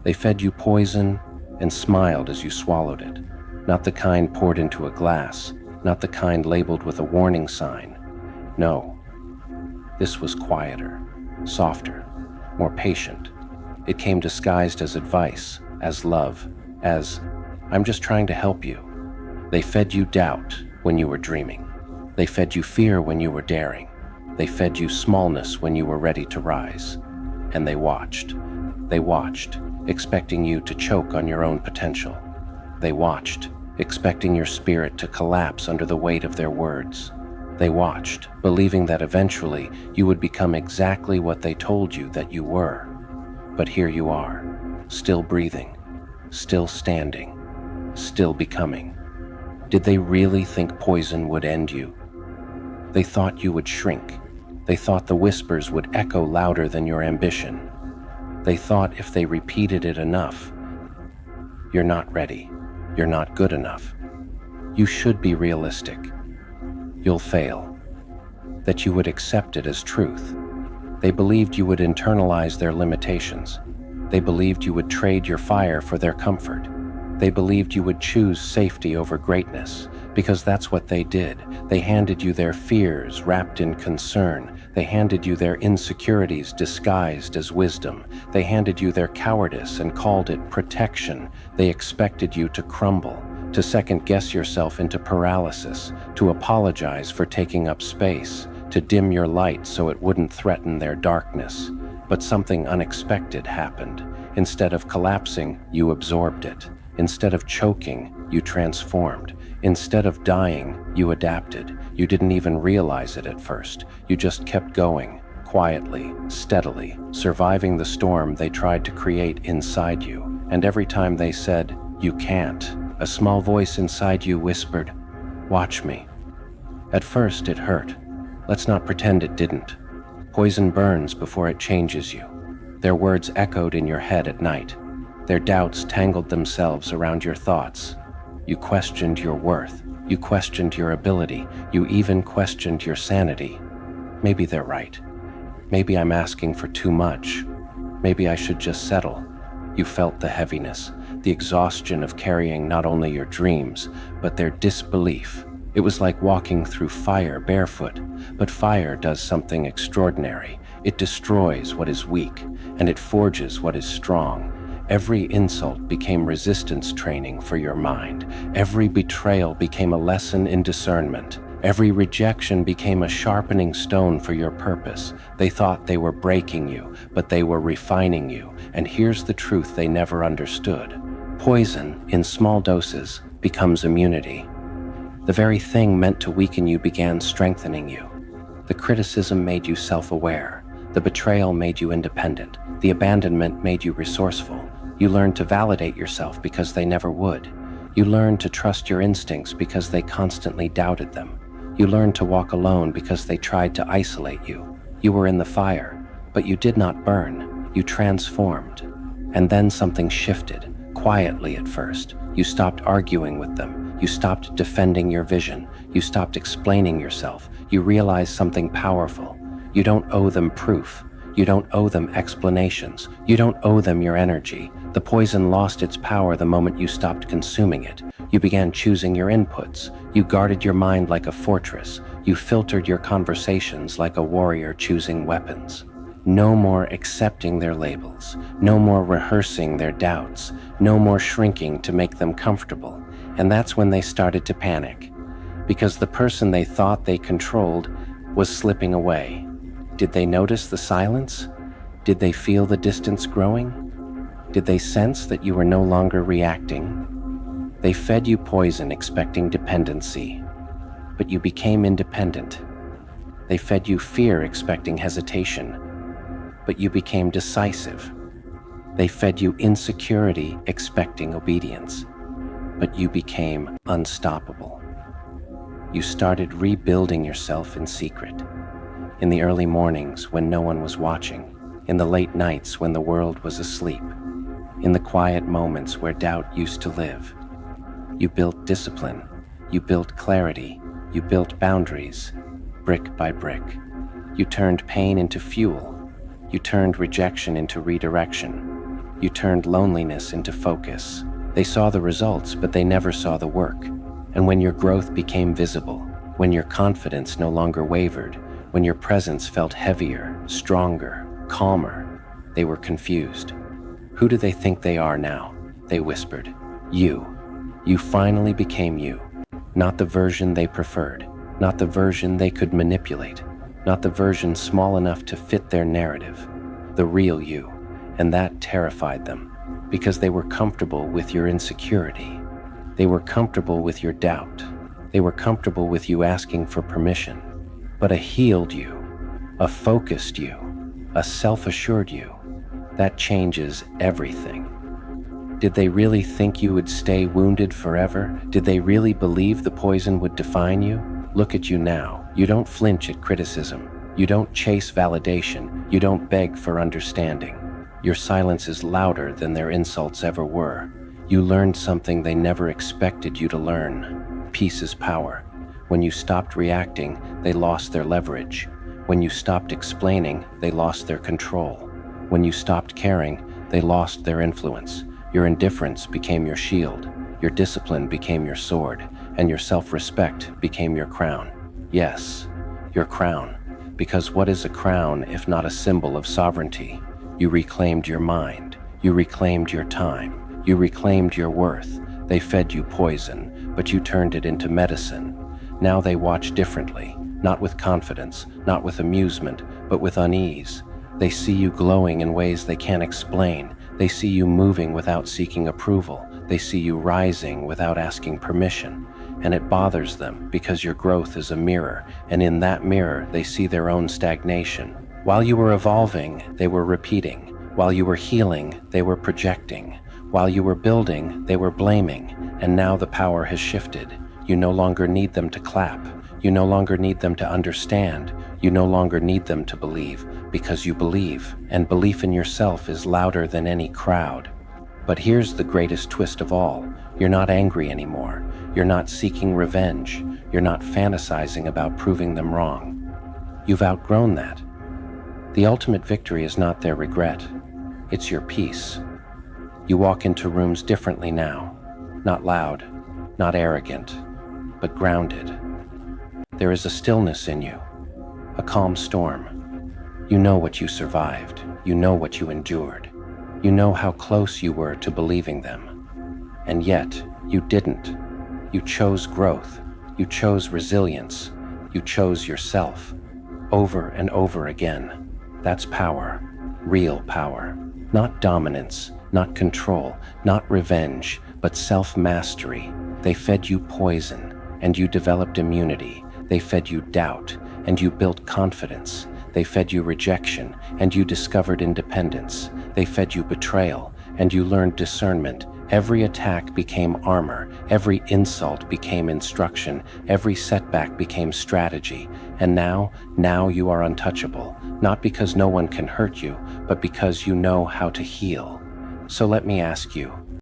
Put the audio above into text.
They fed you poison and smiled as you swallowed it. Not the kind poured into a glass, not the kind labeled with a warning sign. No, this was quieter, softer, more patient. It came disguised as advice, as love, as, "I'm just trying to help you." They fed you doubt when you were dreaming. They fed you fear when you were daring. They fed you smallness when you were ready to rise. And they watched. They watched, expecting you to choke on your own potential. They watched, expecting your spirit to collapse under the weight of their words. They watched, believing that eventually you would become exactly what they told you that you were. But here you are, still breathing, still standing, still becoming. Did they really think poison would end you? They thought you would shrink. They thought the whispers would echo louder than your ambition. They thought if they repeated it enough, "You're not ready. You're not good enough. You should be realistic. You'll fail." That you would accept it as truth. They believed you would internalize their limitations. They believed you would trade your fire for their comfort. They believed you would choose safety over greatness, because that's what they did. They handed you their fears wrapped in concern. They handed you their insecurities disguised as wisdom. They handed you their cowardice and called it protection. They expected you to crumble, to second-guess yourself into paralysis, to apologize for taking up space, to dim your light so it wouldn't threaten their darkness. But something unexpected happened. Instead of collapsing, you absorbed it. Instead of choking, you transformed. Instead of dying, you adapted. You didn't even realize it at first. You just kept going, quietly, steadily, surviving the storm they tried to create inside you. And every time they said, "You can't," a small voice inside you whispered, "Watch me." At first, it hurt. Let's not pretend it didn't. Poison burns before it changes you. Their words echoed in your head at night. Their doubts tangled themselves around your thoughts. You questioned your worth. You questioned your ability. You even questioned your sanity. Maybe they're right. Maybe I'm asking for too much. Maybe I should just settle. You felt the heaviness, the exhaustion of carrying not only your dreams, but their disbelief. It was like walking through fire barefoot, but fire does something extraordinary. It destroys what is weak, and it forges what is strong. Every insult became resistance training for your mind. Every betrayal became a lesson in discernment. Every rejection became a sharpening stone for your purpose. They thought they were breaking you, but they were refining you. And here's the truth they never understood. Poison, in small doses, becomes immunity. The very thing meant to weaken you began strengthening you. The criticism made you self-aware. The betrayal made you independent. The abandonment made you resourceful. You learned to validate yourself because they never would. You learned to trust your instincts because they constantly doubted them. You learned to walk alone because they tried to isolate you. You were in the fire, but you did not burn. You transformed. And then something shifted, quietly at first. You stopped arguing with them. You stopped defending your vision. You stopped explaining yourself. You realized something powerful. You don't owe them proof. You don't owe them explanations. You don't owe them your energy. The poison lost its power the moment you stopped consuming it. You began choosing your inputs. You guarded your mind like a fortress. You filtered your conversations like a warrior choosing weapons. No more accepting their labels. No more rehearsing their doubts. No more shrinking to make them comfortable. And that's when they started to panic. Because the person they thought they controlled was slipping away. Did they notice the silence? Did they feel the distance growing? Did they sense that you were no longer reacting? They fed you poison expecting dependency, but you became independent. They fed you fear expecting hesitation, but you became decisive. They fed you insecurity expecting obedience, but you became unstoppable. You started rebuilding yourself in secret. In the early mornings when no one was watching, in the late nights when the world was asleep, in the quiet moments where doubt used to live. You built discipline, you built clarity, you built boundaries, brick by brick. You turned pain into fuel, you turned rejection into redirection. You turned loneliness into focus. They saw the results, but they never saw the work. And when your growth became visible, when your confidence no longer wavered, when your presence felt heavier, stronger, calmer, they were confused. Who do they think they are now? They whispered. You. You finally became you. Not the version they preferred, not the version they could manipulate, not the version small enough to fit their narrative. The real you. And that terrified them, because they were comfortable with your insecurity. They were comfortable with your doubt. They were comfortable with you asking for permission. But a healed you, a focused you, a self-assured you, that changes everything. Did they really think you would stay wounded forever? Did they really believe the poison would define you? Look at you now. You don't flinch at criticism. You don't chase validation. You don't beg for understanding. Your silence is louder than their insults ever were. You learned something they never expected you to learn. Peace is power. When you stopped reacting, they lost their leverage. When you stopped explaining, they lost their control. When you stopped caring, they lost their influence. Your indifference became your shield. Your discipline became your sword. And your self-respect became your crown. Yes, your crown. Because what is a crown if not a symbol of sovereignty? You reclaimed your mind. You reclaimed your time. You reclaimed your worth. They fed you poison, but you turned it into medicine. Now they watch differently, not with confidence, not with amusement, but with unease. They see you glowing in ways they can't explain. They see you moving without seeking approval. They see you rising without asking permission. And it bothers them because your growth is a mirror, and in that mirror they see their own stagnation. While you were evolving, they were repeating. While you were healing, they were projecting. While you were building, they were blaming. And now the power has shifted. You no longer need them to clap. You no longer need them to understand. You no longer need them to believe, because you believe, and belief in yourself is louder than any crowd. But here's the greatest twist of all. You're not angry anymore. You're not seeking revenge. You're not fantasizing about proving them wrong. You've outgrown that. The ultimate victory is not their regret. It's your peace. You walk into rooms differently now. Not loud, not arrogant, but grounded. There is a stillness in you, a calm storm. You know what you survived. You know what you endured. You know how close you were to believing them. And yet, you didn't. You chose growth. You chose resilience. You chose yourself. Over and over again. That's power. Real power. Not dominance, not control, not revenge, but self-mastery. They fed you poison, and you developed immunity. They fed you doubt, and you built confidence. They fed you rejection, and you discovered independence. They fed you betrayal, and you learned discernment. Every attack became armor. Every insult became instruction. Every setback became strategy. And now you are untouchable. Not because no one can hurt you, but because you know how to heal. So let me ask you,